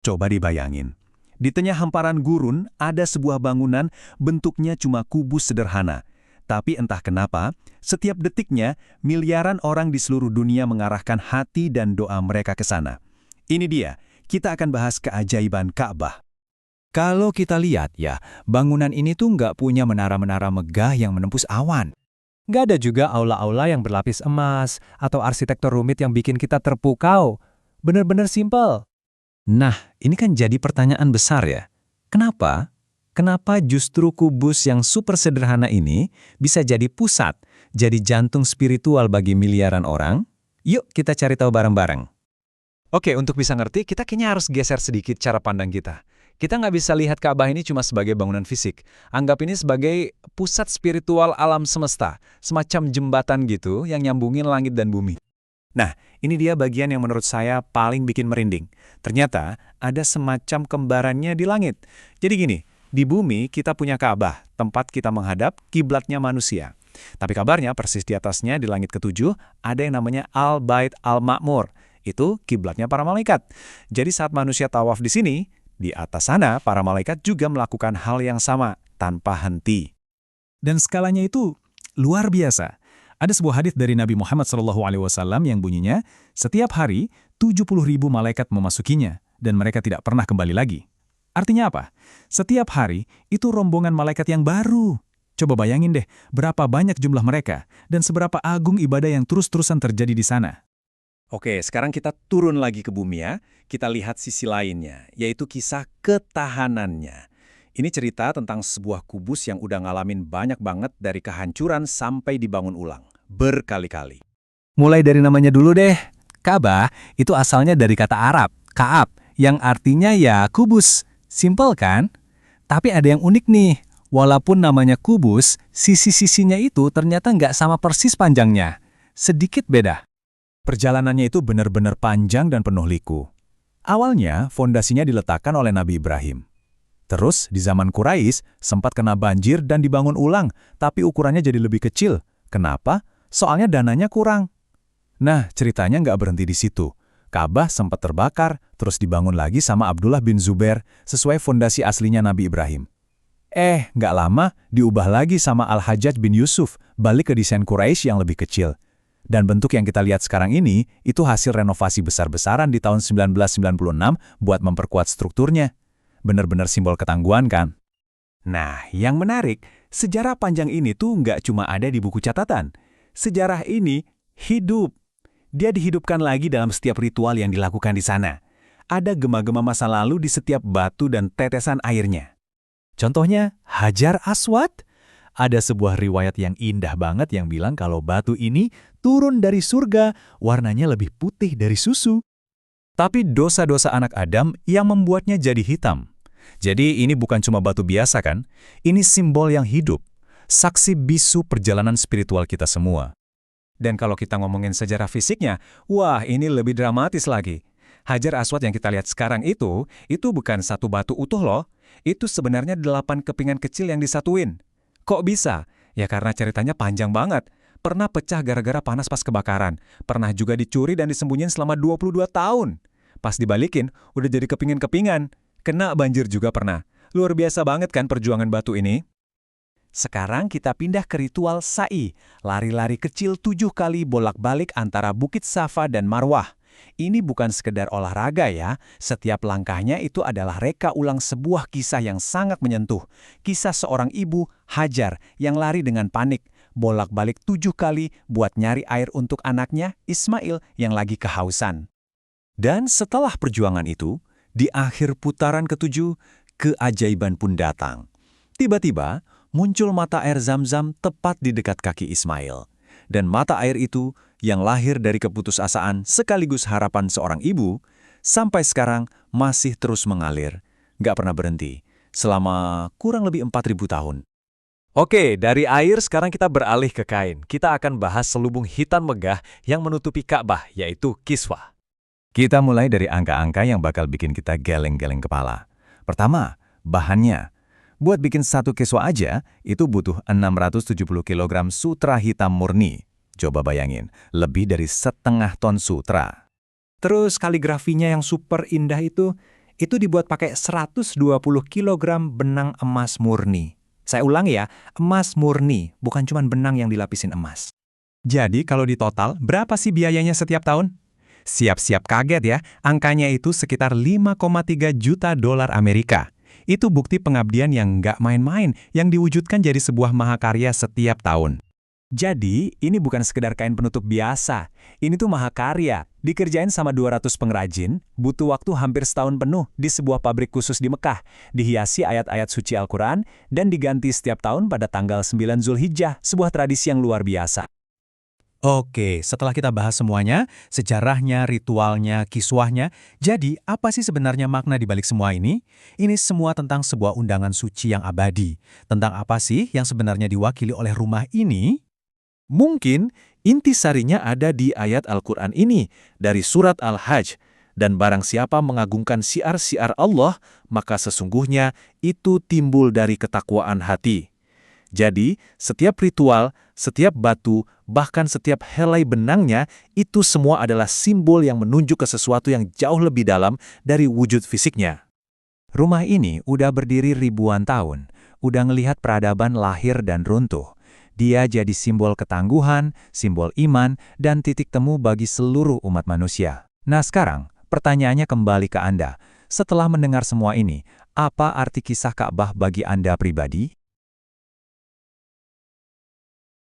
Coba dibayangin. Di tengah hamparan gurun ada sebuah bangunan bentuknya cuma kubus sederhana. Tapi entah kenapa, setiap detiknya miliaran orang di seluruh dunia mengarahkan hati dan doa mereka ke sana. Ini dia, kita akan bahas keajaiban Ka'bah. Kalau kita lihat ya, bangunan ini tuh nggak punya menara-menara megah yang menembus awan. Nggak ada juga aula-aula yang berlapis emas atau arsitektur rumit yang bikin kita terpukau. Bener-bener simpel. Nah, ini kan jadi pertanyaan besar ya. Kenapa? Kenapa justru kubus yang super sederhana ini bisa jadi pusat, jadi jantung spiritual bagi miliaran orang? Yuk kita cari tahu bareng-bareng. Oke, untuk bisa ngerti, kita kayaknya harus geser sedikit cara pandang kita. Kita nggak bisa lihat Ka'bah ini cuma sebagai bangunan fisik. Anggap ini sebagai pusat spiritual alam semesta, semacam jembatan gitu yang nyambungin langit dan bumi. Nah, ini dia bagian yang menurut saya paling bikin merinding. Ternyata ada semacam kembarannya di langit. Jadi gini, di bumi kita punya Ka'bah, tempat kita menghadap kiblatnya manusia. Tapi kabarnya persis di atasnya di langit ketujuh ada yang namanya Al-Bait Al-Ma'mur. Itu kiblatnya para malaikat. Jadi saat manusia tawaf di sini, di atas sana para malaikat juga melakukan hal yang sama tanpa henti. Dan skalanya itu luar biasa. Ada sebuah hadits dari Nabi Muhammad SAW yang bunyinya, setiap hari 70.000 malaikat memasukinya, dan mereka tidak pernah kembali lagi. Artinya apa? Setiap hari itu rombongan malaikat yang baru. Coba bayangin deh, berapa banyak jumlah mereka, dan seberapa agung ibadah yang terus-terusan terjadi di sana. Oke, sekarang kita turun lagi ke bumi ya. Kita lihat sisi lainnya, yaitu kisah ketahanannya. Ini cerita tentang sebuah kubus yang udah ngalamin banyak banget dari kehancuran sampai dibangun ulang. Berkali-kali. Mulai dari namanya dulu deh. Ka'bah itu asalnya dari kata Arab, Ka'ab, yang artinya ya kubus. Simpel kan? Tapi ada yang unik nih. Walaupun namanya kubus, sisi-sisinya itu ternyata nggak sama persis panjangnya. Sedikit beda. Perjalanannya itu benar-benar panjang dan penuh liku. Awalnya, fondasinya diletakkan oleh Nabi Ibrahim. Terus, di zaman Quraisy, sempat kena banjir dan dibangun ulang, tapi ukurannya jadi lebih kecil. Kenapa? Soalnya dananya kurang. Nah, ceritanya nggak berhenti di situ. Ka'bah sempat terbakar, terus dibangun lagi sama Abdullah bin Zubair, sesuai fondasi aslinya Nabi Ibrahim. Nggak lama, diubah lagi sama Al-Hajjaj bin Yusuf, balik ke desain Quraisy yang lebih kecil. Dan bentuk yang kita lihat sekarang ini, itu hasil renovasi besar-besaran di tahun 1996 buat memperkuat strukturnya. Benar-benar simbol ketangguhan kan? Nah, yang menarik, sejarah panjang ini tuh nggak cuma ada di buku catatan. Sejarah ini hidup. Dia dihidupkan lagi dalam setiap ritual yang dilakukan di sana. Ada gema-gema masa lalu di setiap batu dan tetesan airnya. Contohnya, Hajar Aswad. Ada sebuah riwayat yang indah banget yang bilang kalau batu ini turun dari surga, warnanya lebih putih dari susu. Tapi dosa-dosa anak Adam yang membuatnya jadi hitam. Jadi ini bukan cuma batu biasa kan? Ini simbol yang hidup. Saksi bisu perjalanan spiritual kita semua. Dan kalau kita ngomongin sejarah fisiknya, wah ini lebih dramatis lagi. Hajar Aswad yang kita lihat sekarang itu bukan satu batu utuh loh. Itu sebenarnya 8 kepingan kecil yang disatuin. Kok bisa? Ya karena ceritanya panjang banget. Pernah pecah gara-gara panas pas kebakaran. Pernah juga dicuri dan disembunyiin selama 22 tahun. Pas dibalikin, udah jadi kepingan-kepingan. Kena banjir juga pernah. Luar biasa banget kan perjuangan batu ini? Sekarang kita pindah ke ritual sa'i, lari-lari kecil 7 kali bolak-balik antara Bukit Safa dan Marwah. Ini bukan sekedar olahraga ya, setiap langkahnya itu adalah reka ulang sebuah kisah yang sangat menyentuh. Kisah seorang ibu, Hajar, yang lari dengan panik, bolak-balik 7 kali buat nyari air untuk anaknya, Ismail, yang lagi kehausan. Dan setelah perjuangan itu, di akhir putaran ke-7, keajaiban pun datang. Tiba-tiba, muncul mata air Zam-Zam tepat di dekat kaki Ismail. Dan mata air itu, yang lahir dari keputusasaan sekaligus harapan seorang ibu, sampai sekarang masih terus mengalir. Nggak pernah berhenti, selama kurang lebih 4.000 tahun. Oke, dari air sekarang kita beralih ke kain. Kita akan bahas selubung hitam megah yang menutupi Ka'bah, yaitu kiswah. Kita mulai dari angka-angka yang bakal bikin kita geleng-geleng kepala. Pertama, bahannya. Buat bikin satu kiswah aja, itu butuh 670 kg sutra hitam murni. Coba bayangin, lebih dari 1/2 ton sutra. Terus kaligrafinya yang super indah itu itu dibuat pakai 120 kg benang emas murni. Saya ulang ya, emas murni, bukan cuma benang yang dilapisin emas. Jadi kalau di total, berapa sih biayanya setiap tahun? Siap-siap kaget ya, angkanya itu sekitar 5,3 juta dolar Amerika. Itu bukti pengabdian yang nggak main-main, yang diwujudkan jadi sebuah mahakarya setiap tahun. Jadi, ini bukan sekedar kain penutup biasa. Ini tuh mahakarya. Dikerjain sama 200 pengrajin, butuh waktu hampir setahun penuh di sebuah pabrik khusus di Mekah, dihiasi ayat-ayat suci Al-Quran, dan diganti setiap tahun pada tanggal 9 Zulhijjah, sebuah tradisi yang luar biasa. Oke, setelah kita bahas semuanya, sejarahnya, ritualnya, kiswahnya, jadi apa sih sebenarnya makna di balik semua ini? Ini semua tentang sebuah undangan suci yang abadi. Tentang apa sih yang sebenarnya diwakili oleh rumah ini? Mungkin intisarinya ada di ayat Al-Quran ini, dari surat Al-Hajj, dan barang siapa mengagungkan syiar-syiar Allah, maka sesungguhnya itu timbul dari ketakwaan hati. Jadi, setiap ritual, setiap batu, bahkan setiap helai benangnya, itu semua adalah simbol yang menunjuk ke sesuatu yang jauh lebih dalam dari wujud fisiknya. Rumah ini udah berdiri ribuan tahun, udah ngelihat peradaban lahir dan runtuh. Dia jadi simbol ketangguhan, simbol iman, dan titik temu bagi seluruh umat manusia. Nah sekarang, pertanyaannya kembali ke Anda. Setelah mendengar semua ini, apa arti kisah Ka'bah bagi Anda pribadi?